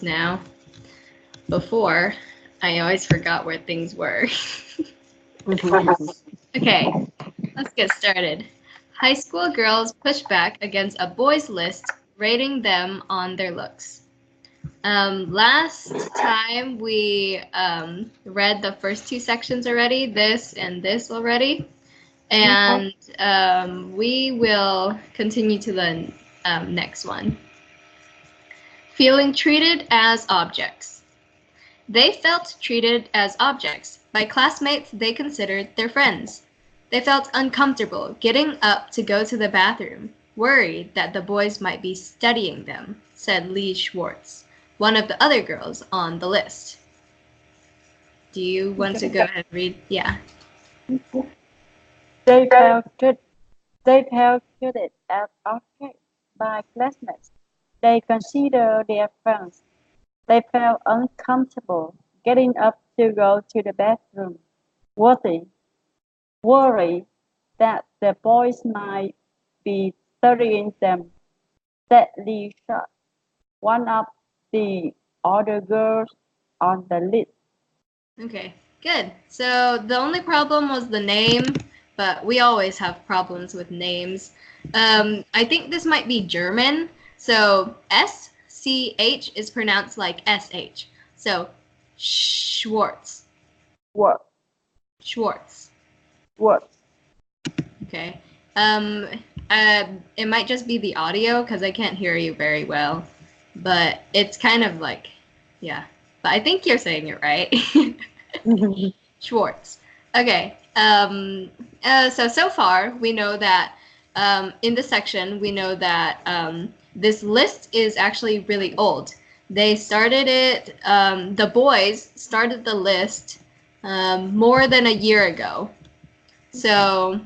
now. Before, I always forgot where things were. Okay, let's get started. High school girls push back against a boys' list rating them on their looks. Last time we read the first two sections already, this and this already, and we will continue to the next one. Feeling treated as objects. They felt treated as objects by classmates they considered their friends. They felt uncomfortable getting up to go to the bathroom, worried that the boys might be studying them, said Lee Schwartz, one of the other girls on the list. Do you want to go ahead and read? Yeah. They felt treated as objects by classmates they considered their friends. They felt uncomfortable getting up to go to the bathroom, worried that the boys might be studying them, said Lee Short, one of the other girls on the list. Okay, good. So the only problem was the name, but we always have problems with names. I think this might be German. So SCH is pronounced like SH. So Schwartz. What? Schwartz. What? Okay. It might just be the audio because I can't hear you very well. But it's kind of like, yeah. But I think you're saying it right. Schwartz. Okay. So far we know that in the section we know that this list is actually really old. They started it. The boys started the list more than a year ago. So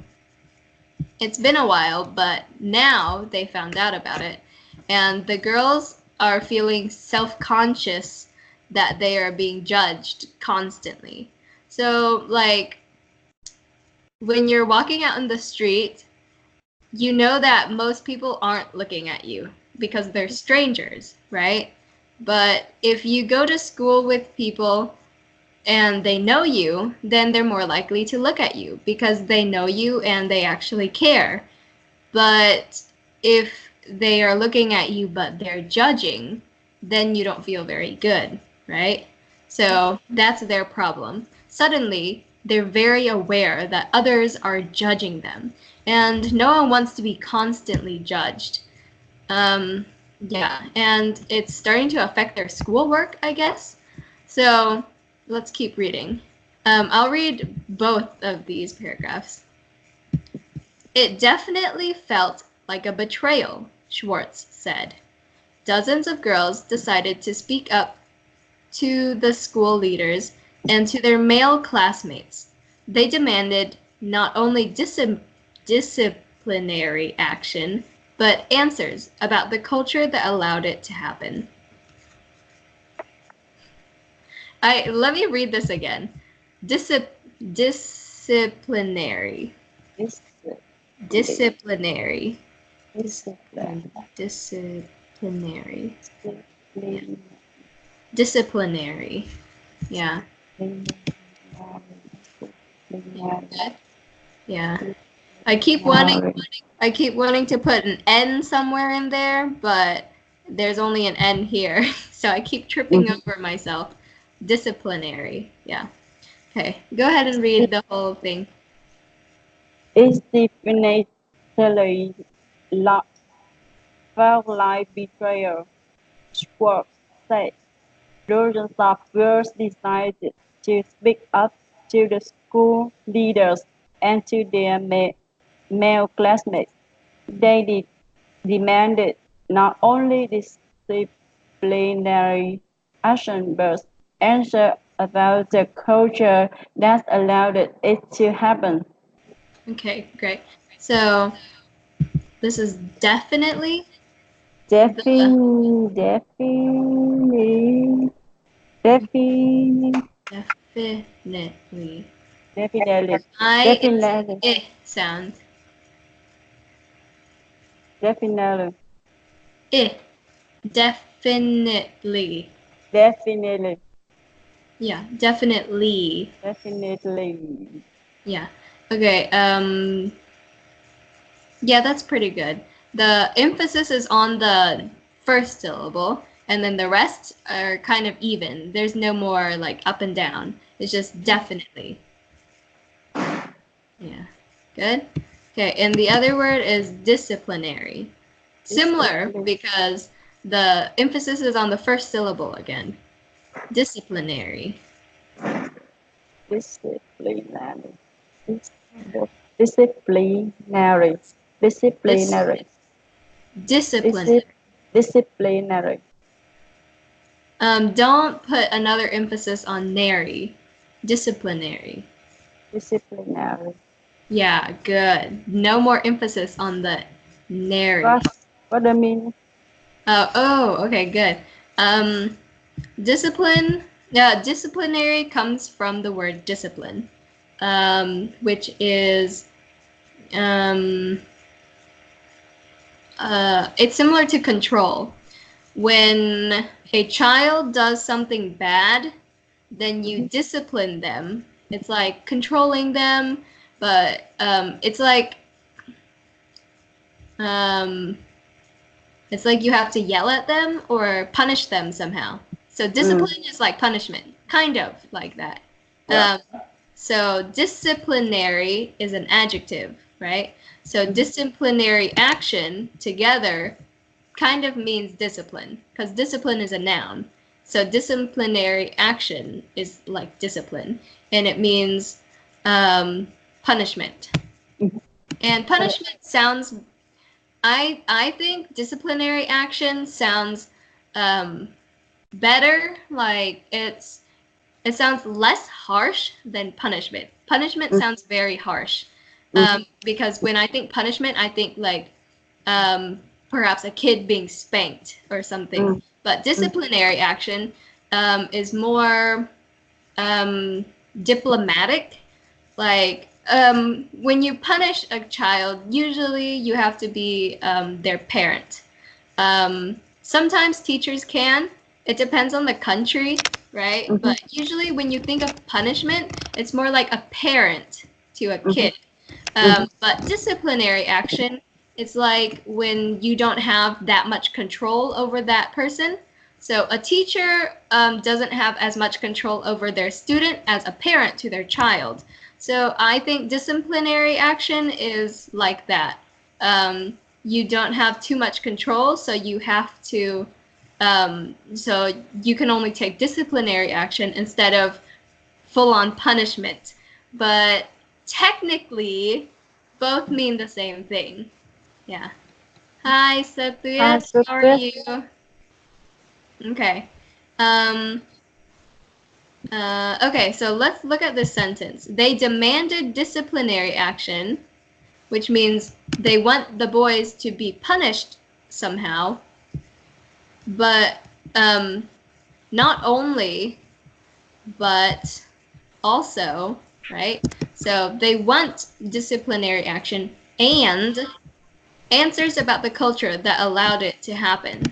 it's been a while, but now they found out about it, and the girls are feeling self-conscious that they are being judged constantly. So, like, when you're walking out in the street, you know that most people aren't looking at you because they're strangers, right? But if you go to school with people and they know you, then they're more likely to look at you because they know you and they actually care. But if they are looking at you but they're judging, then you don't feel very good, right? So that's their problem. Suddenly, they're very aware that others are judging them, and no one wants to be constantly judged. Yeah, and it's starting to affect their schoolwork, I guess. So let's keep reading. I'll read both of these paragraphs. It definitely felt like a betrayal, Schwartz said. Dozens of girls decided to speak up to the school leaders and to their male classmates. They demanded not only disciplinary action, but answers about the culture that allowed it to happen. Let me read this again. Disciplinary. Disciplinary. Disciplinary. Yeah. Disciplinary. Yeah. Yeah. I keep wanting to put an N somewhere in there, but there's only an N here. So I keep tripping over myself. Disciplinary. Yeah. Okay. Go ahead and read the whole thing. It's definitely felt like betrayal, Schwartz said. Dozens of girls decided to speak up to the school leaders and to their male classmates. They demanded not only disciplinary action but answer about the culture that allowed it to happen. Okay, great. So this is definitely Definitely. definitely I is sound. Definitely. I definitely. Definitely. Yeah, definitely. Definitely. Yeah. Okay. Yeah, that's pretty good. The emphasis is on the first syllable, and then the rest are kind of even. There's no more like up and down. It's just definitely. Yeah. Good. Okay, and the other word is disciplinary. Similar Discipline. because the emphasis is on the first syllable again. Disciplinary. Disciplinary. Disciplinary. Dis Disciplinary. discipline. Disciplinary. Don't put another emphasis on nary. Disciplinary. Disciplinary. Yeah, good. No more emphasis on the nary. What do you mean? Okay, good. Um, discipline. Yeah, disciplinary comes from the word discipline, which is um, it's similar to control. When a child does something bad, then you discipline them. It's like controlling them, but um, it's like you have to yell at them or punish them somehow. So discipline is like punishment, kind of like that. Yeah. So disciplinary is an adjective, right? So disciplinary action together kind of means discipline because discipline is a noun. So disciplinary action is like discipline, and it means punishment. And punishment sounds. I think disciplinary action sounds um, better. Like it sounds less harsh than punishment. Punishment sounds very harsh. Because when I think punishment, I think like perhaps a kid being spanked or something. But disciplinary action is more diplomatic. Like when you punish a child, usually you have to be their parent. Sometimes teachers can. It depends on the country, right? But usually when you think of punishment, it's more like a parent to a kid. But disciplinary action, it's like when you don't have that much control over that person. So a teacher doesn't have as much control over their student as a parent to their child. So I think disciplinary action is like that. You don't have too much control, so you have to, so you can only take disciplinary action instead of full-on punishment. But technically, both mean the same thing. Yeah. Hi, Satyat. How are you? Okay. Um, okay, so let's look at this sentence. They demanded disciplinary action, which means they want the boys to be punished somehow. But not only, but also, right? So they want disciplinary action and answers about the culture that allowed it to happen.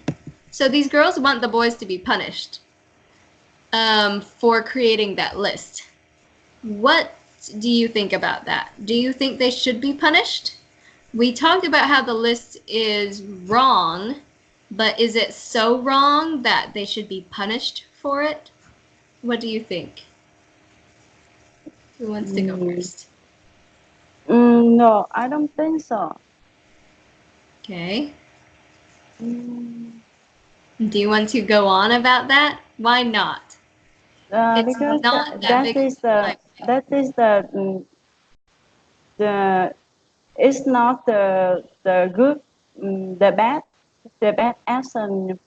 So these girls want the boys to be punished for creating that list. What do you think about that? Do you think they should be punished? We talked about how the list is wrong, but is it so wrong that they should be punished for it? What do you think? Who wants to go first? No, I don't think so. Okay. Do you want to go on about that? Why not? It's Because not that that big of is a the that is the it's not the good the bad action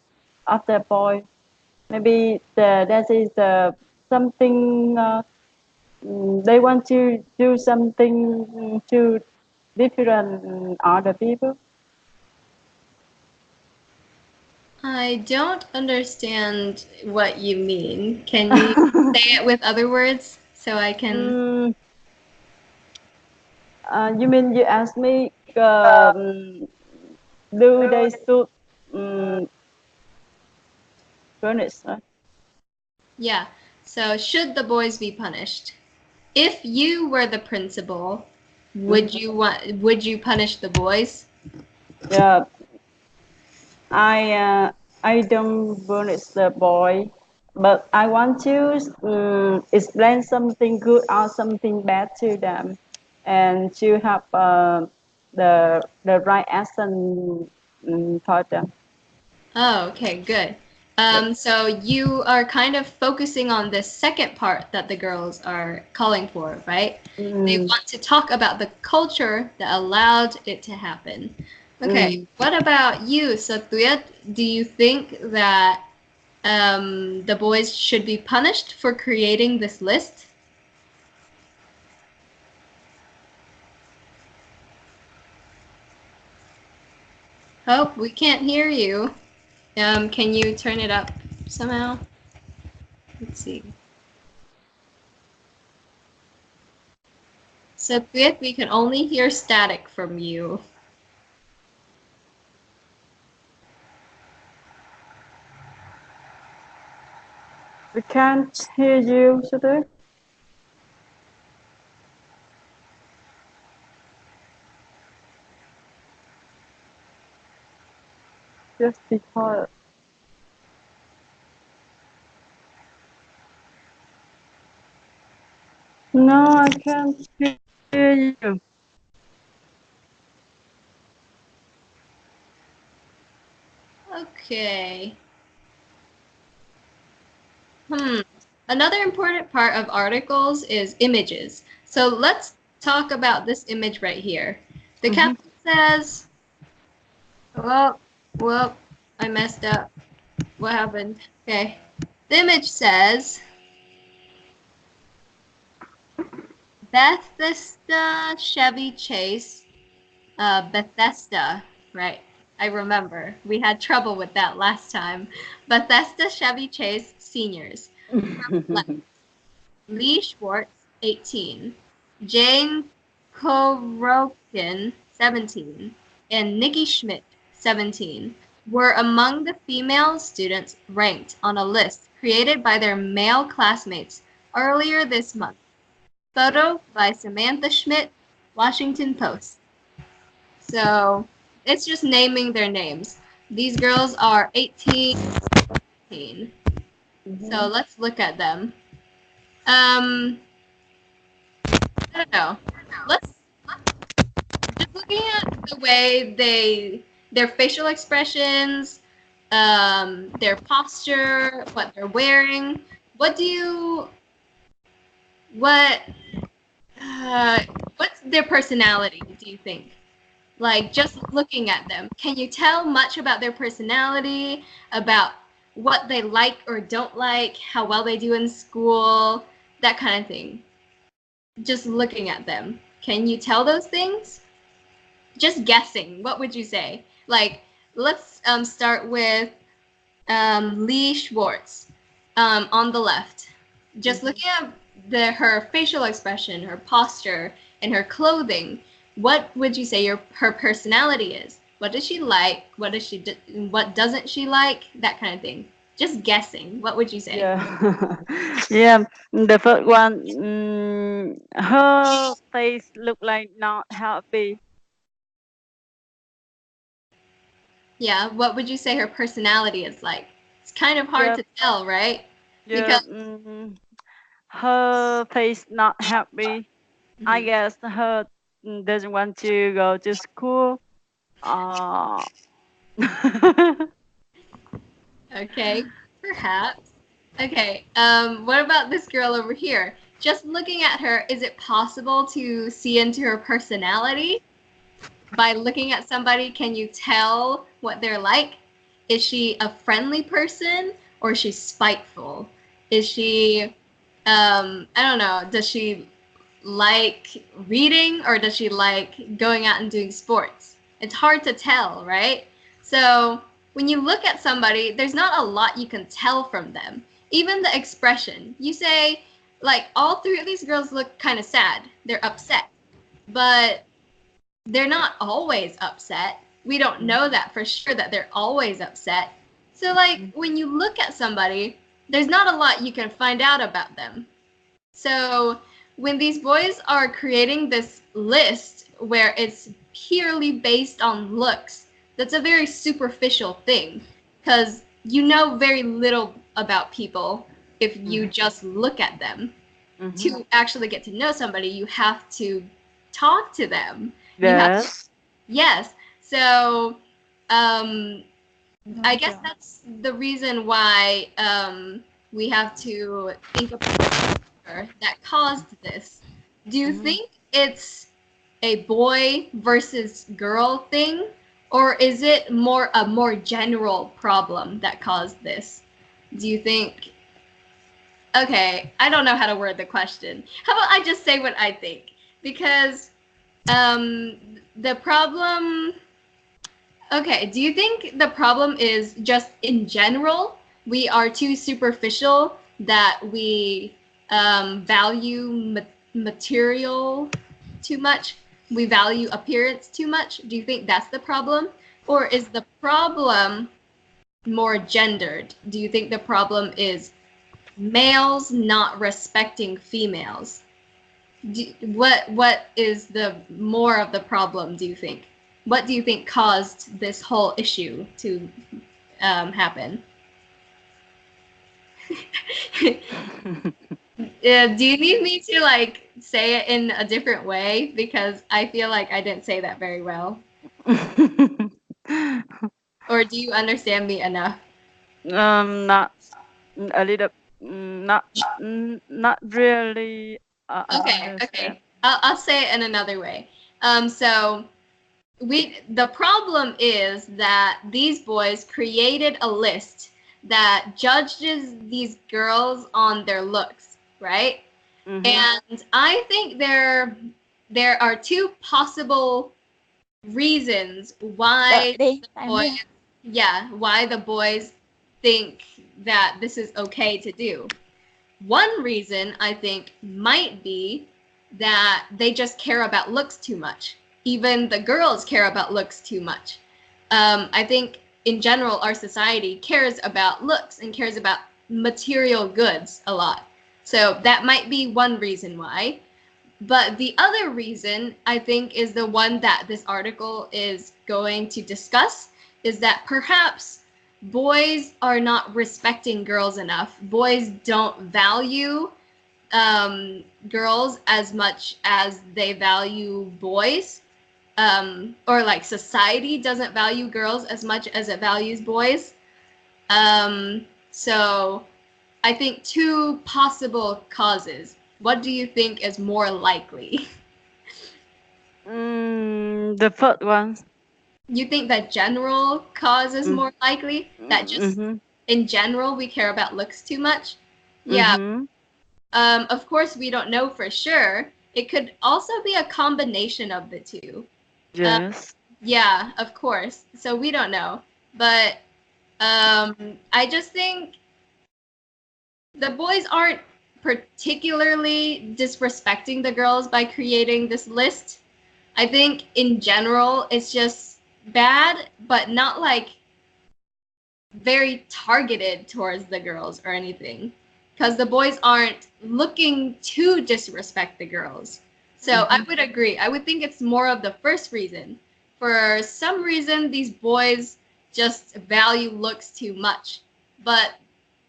of the boy. Maybe that is something they want to do something to different other people. I don't understand what you mean. Can you say it with other words so I can? You mean you asked me, do they should punish? Yeah. So should the boys be punished? If you were the principal, would you punish the boys? Yeah, I don't punish the boy, but I want to explain something good or something bad to them, and to have the right action for them. Oh, okay, good. Yep. So you are kind of focusing on this second part that the girls are calling for, right? They Mm, want to talk about the culture that allowed it to happen. Okay, mm. what about you, Satuyat? Do you think that the boys should be punished for creating this list? Oh, we can't hear you. Can you turn it up somehow? Let's see. Satuyat, we can only hear static from you. We can't hear you, Suter. Just because. No, I can't hear you. Okay. Another important part of articles is images. So let's talk about this image right here. The Mm-hmm. caption says, well, well, I messed up. What happened? Okay. The image says, Bethesda Chevy Chase, Bethesda, right? I remember. We had trouble with that last time. Bethesda Chevy Chase seniors. Lee Schwartz, 18, Jane Korokin, 17, and Nikki Schmidt, 17, were among the female students ranked on a list created by their male classmates earlier this month. Photo by Samantha Schmidt, Washington Post. So it's just naming their names. These girls are 18, 18. So Mm-hmm. let's look at them. Um, I don't know. Let's just looking at the way their facial expressions, their posture, what they're wearing. What do you what uh, what's their personality? Do you think? Like just looking at them, can you tell much about their personality, about what they like or don't like, how well they do in school, that kind of thing? Just looking at them, can you tell those things? Just guessing, what would you say? Like, let's start with Lee Schwartz on the left. Just Mm-hmm. looking at her facial expression, her posture, and her clothing, what would you say her personality is? What does she like? What doesn't she like? That kind of thing. Just guessing. What would you say? Yeah. Yeah. The first one, her face look like not happy. Yeah, what would you say her personality is like? It's kind of hard Yeah. to tell, right? Yeah. Because Her face not happy. I mhm. guess her doesn't want to go to school. Uh, Okay, perhaps. Okay, what about this girl over here? Just looking at her, is it possible to see into her personality? By looking at somebody, can you tell what they're like? Is she a friendly person or is she spiteful? Is she, I don't know, does she like reading or does she like going out and doing sports? It's hard to tell, right? So when you look at somebody, there's not a lot you can tell from them. Even the expression. You say, like, all three of these girls look kind of sad. They're upset. But they're not always upset. We don't know that for sure that they're always upset. So, like, when you look at somebody, there's not a lot you can find out about them. So when these boys are creating this list where it's purely based on looks, that's a very superficial thing because you know very little about people if you just look at them. To actually get to know somebody, you have to talk to them. You have to, Yes. yes. So I guess that's the reason why we have to think about the factor that caused this. Do you think it's a boy versus girl thing, or is it a more general problem that caused this? Do you think? Okay, I don't know how to word the question. How about I just say what I think? Because the problem. Okay, do you think the problem is just in general we are too superficial that we value material too much? We value appearance too much? Do you think that's the problem? Or is the problem more gendered? Do you think the problem is males not respecting females? What is the more of the problem, do you think? What do you think caused this whole issue to happen? Do you need me to like say it in a different way? Because I feel like I didn't say that very well. Or do you understand me enough? Not a little, not really. I Okay, understand. okay. I'll say it in another way. So the problem is that these boys created a list that judges these girls on their looks, right? And I think there are two possible reasons why Đi, the tại boys, mưa. yeah, why the boys think that this is okay to do. One reason I think might be that they just care about looks too much. Even the girls care about looks too much. I think in general, our society cares about looks and cares about material goods a lot. So that might be one reason why. But the other reason I think is the one that this article is going to discuss is that perhaps boys are not respecting girls enough. Boys don't value girls as much as they value boys. Or like society doesn't value girls as much as it values boys. So I think two possible causes. What do you think is more likely? The first one. You think that general cause is more likely? That just in general we care about looks too much? Yeah. Of course, we don't know for sure. It could also be a combination of the two. Yes. Yeah, of course. So we don't know. But I just think the boys aren't particularly disrespecting the girls by creating this list. I think in general it's just bad, but not like very targeted towards the girls or anything. Because the boys aren't looking to disrespect the girls. So I would agree. I would think it's more of the first reason. For some reason, these boys just value looks too much. But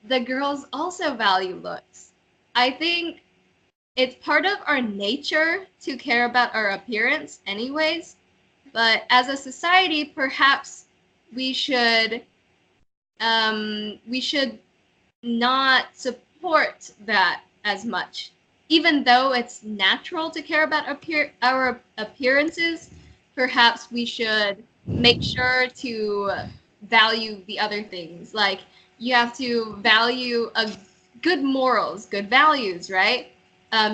the girls also value looks. I think it's part of our nature to care about our appearance anyways. But as a society, perhaps we should we should not support that as much. Even though it's natural to care about our appearances, perhaps we should make sure to value the other things. Like you have to value good morals, good values, right?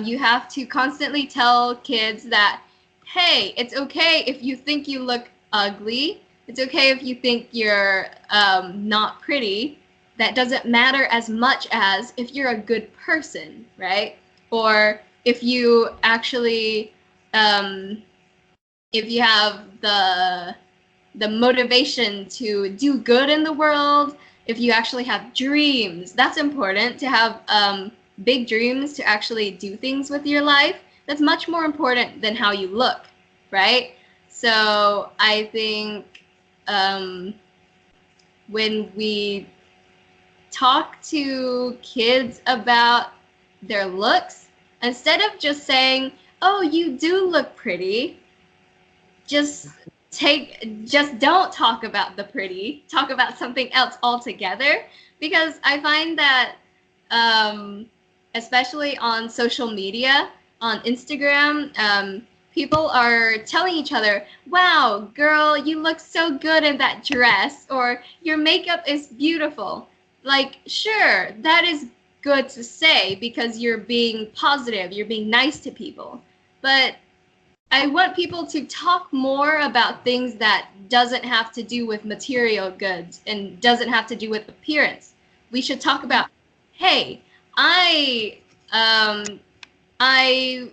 You have to constantly tell kids that, hey, it's okay if you think you look ugly. It's okay if you think you're not pretty. That doesn't matter as much as if you're a good person, right? Or if you actually, if you have the motivation to do good in the world, if you actually have dreams. That's important to have big dreams to actually do things with your life. That's much more important than how you look, right? So I think when we talk to kids about their looks, instead of just saying, "Oh, you do look pretty," just don't talk about the pretty, talk about something else altogether, because I find that especially on social media, on Instagram, people are telling each other, "Wow, girl, you look so good in that dress," or "Your makeup is beautiful." Like, sure, that is good to say because you're being positive, you're being nice to people, but I want people to talk more about things that doesn't have to do with material goods and doesn't have to do with appearance. We should talk about, hey, I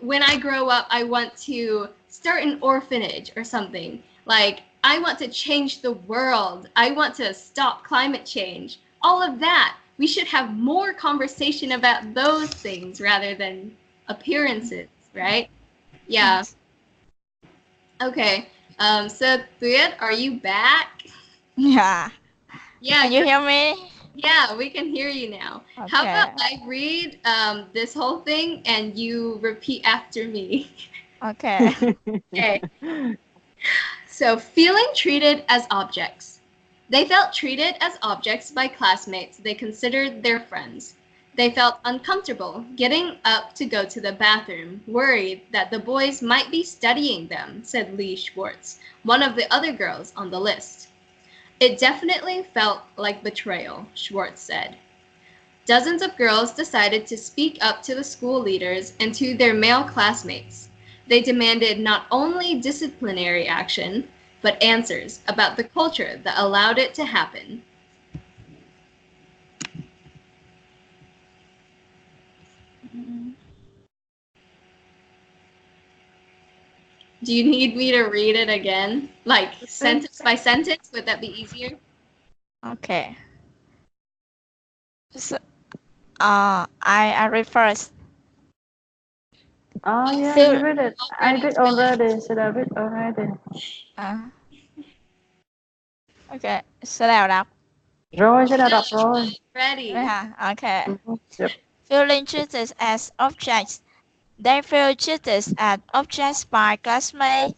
when I grow up, I want to start an orphanage or something. Like, I want to change the world. I want to stop climate change. All of that. We should have more conversation about those things rather than appearances, right? Yeah. Okay. So Tuyet, are you back? Yeah. Yeah, Can you hear me? yeah, we can hear you now. How Okay. about I read this whole thing and you repeat after me? Okay. Okay. So, feeling treated as objects. They felt treated as objects by classmates they considered their friends. They felt uncomfortable getting up to go to the bathroom, worried that the boys might be studying them, said Lee Schwartz, one of the other girls on the list. It definitely felt like betrayal, Schwartz said. Dozens of girls decided to speak up to the school leaders and to their male classmates. They demanded not only disciplinary action, but answers about the culture that allowed it to happen. Do you need me to read it again? Like sentence by sentence? Would that be easier? Okay. So, I read first. Oh yeah, Feel, you read it. I read already. Should I read already? Okay. Sẽ nào đọc? Rồi, sẽ đọc rồi. Ready. Okay. Yep. Feeling treated as objects. They feel treated as objects by classmates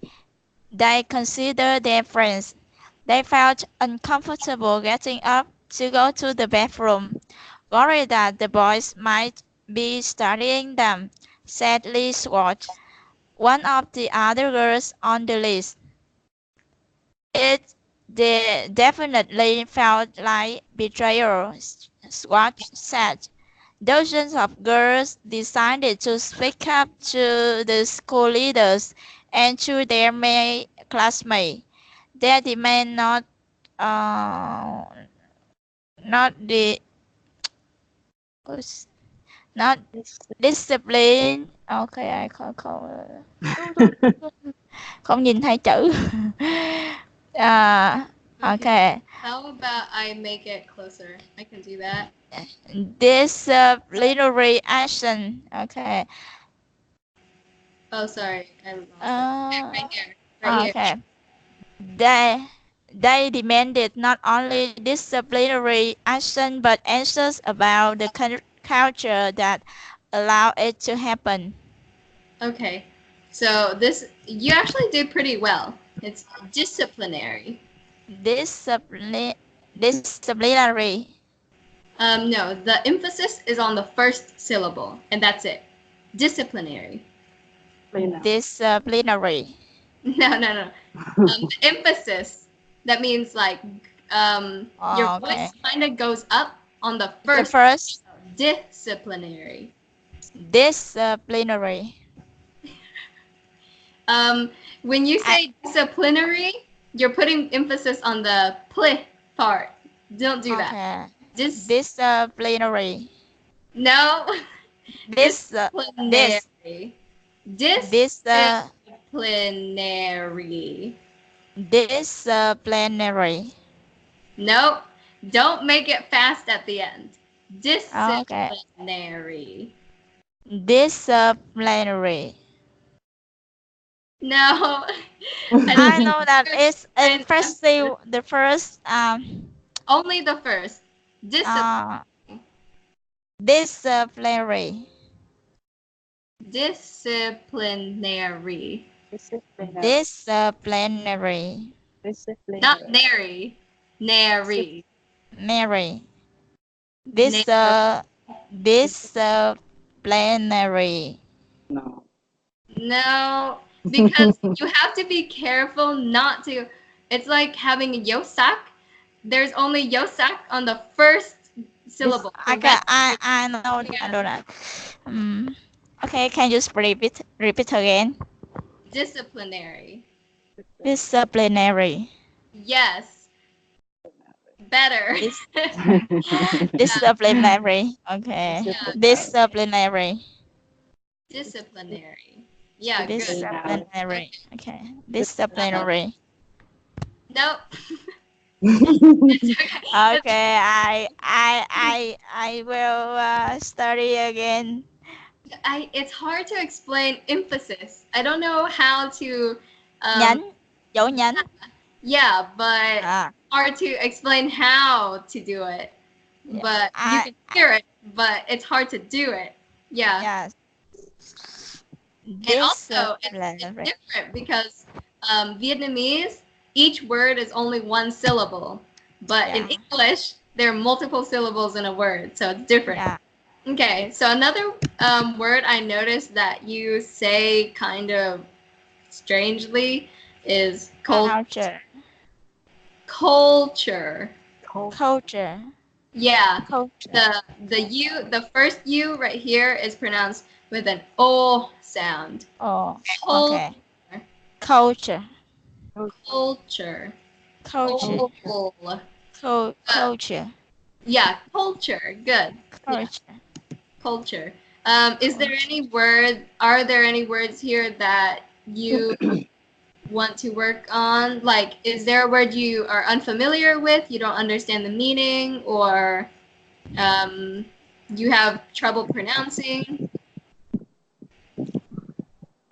they consider their friends. They felt uncomfortable getting up to go to the bathroom, worried that the boys might be studying them, said Lee Swart, one of the other girls on the list. It definitely felt like betrayal, Swart said. Dozens of girls decided to speak up to the school leaders and to their male classmates. Their demand uh, not the not discipline. Okay, ai không không không nhìn thấy chữ. Okay. How about I make it closer? I can do that. Disciplinary action. Okay. Oh, sorry. I lost it. Right here. Right here. Okay. They demanded not only disciplinary action but answers about the culture that allowed it to happen. Okay. So this, you actually did pretty well. It's disciplinary. Disciplinary. No, the emphasis is on the first syllable, and that's it. Disciplinary. Disciplinary. No, no, no. The emphasis, that means like your voice kind of goes up on the first. The first. Disciplinary. Disciplinary. When you say disciplinary, you're putting emphasis on the pl part. Don't do that. Disciplinary. No. Disciplinary. Disciplinary. Disciplinary. Nope. Don't make it fast at the end. Okay. Disciplinary. Disciplinary. No. I know that it's And impressive. The first only the first. disciplinary. Disciplinary. Disciplinary. Disciplinary. Not Disciplinary. nary. Nary. Mary. Nary. Disciplinary. No. No, because you have to be careful not to. It's like having a yosak. There's only yosak on the first syllable. The Okay, rest I know I know that. Okay, can you repeat again? disciplinary. Disciplinary. Yes, better. Disciplinary. Okay. Yeah. Disciplinary. Disciplinary. Yeah, good. Disciplinary. Okay. Disciplinary. Nope. It's okay. Okay. I will study again. It's hard to explain emphasis. I don't know how to. Nhấn. Dấu nhấn. Yeah, but hard to explain how to do it. Yeah, But you can hear it, but it's hard to do it. Yeah. Yes. And also, it's different because Vietnamese, each word is only one syllable. But in English, there are multiple syllables in a word, so it's different. Yeah. Okay, so another word I noticed that you say kind of strangely is Culture. culture. Culture. Yeah. Culture. The first U right here is pronounced with an O sound. Oh, okay. Culture. Culture. Culture. Culture. Yeah, culture. Good. Culture. Yeah, culture. Is there any word? Are there any words here that you want to work on? Like, is there a word you are unfamiliar with? You don't understand the meaning, or you have trouble pronouncing?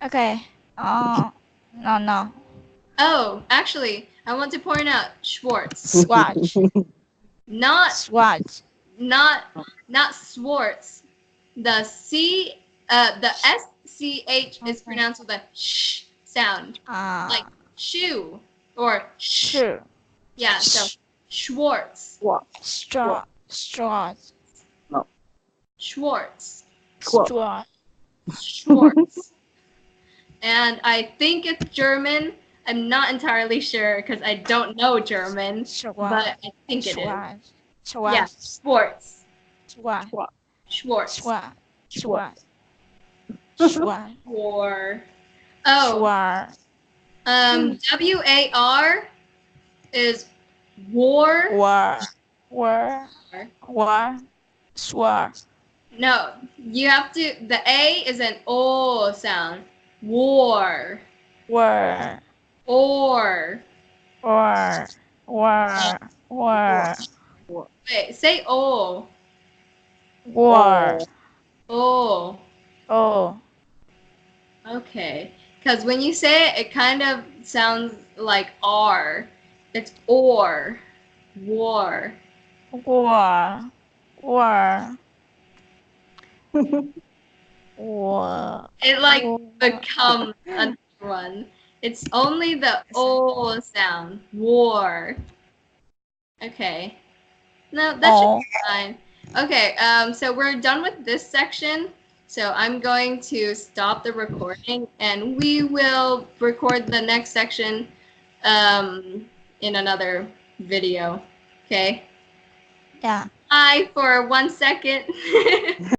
Okay. No. Oh, actually, I want to point out Schwartz. Swatch. Not Swatch. not Swartz. The SCH is pronounced with a sh sound, like shoe or sh. True. Yeah, so Schwartz. Straw. No. Schwartz. Straw. Schwartz. And I think it's German. I'm not entirely sure because I don't know German, but I think it is. Yeah, sports. Schwartz. War. Oh. WAR is war. Swar. No, you have to. The A is an O sound. War. Or. Wait, say O. War. O. Oh. Okay. Because when you say it, it kind of sounds like R. It's or. War. War. It like becomes another one. It's only the O sound. War. Okay. No, that should be fine. Okay, so we're done with this section. So I'm going to stop the recording and we will record the next section in another video. Okay? Yeah. Bye for 1 second.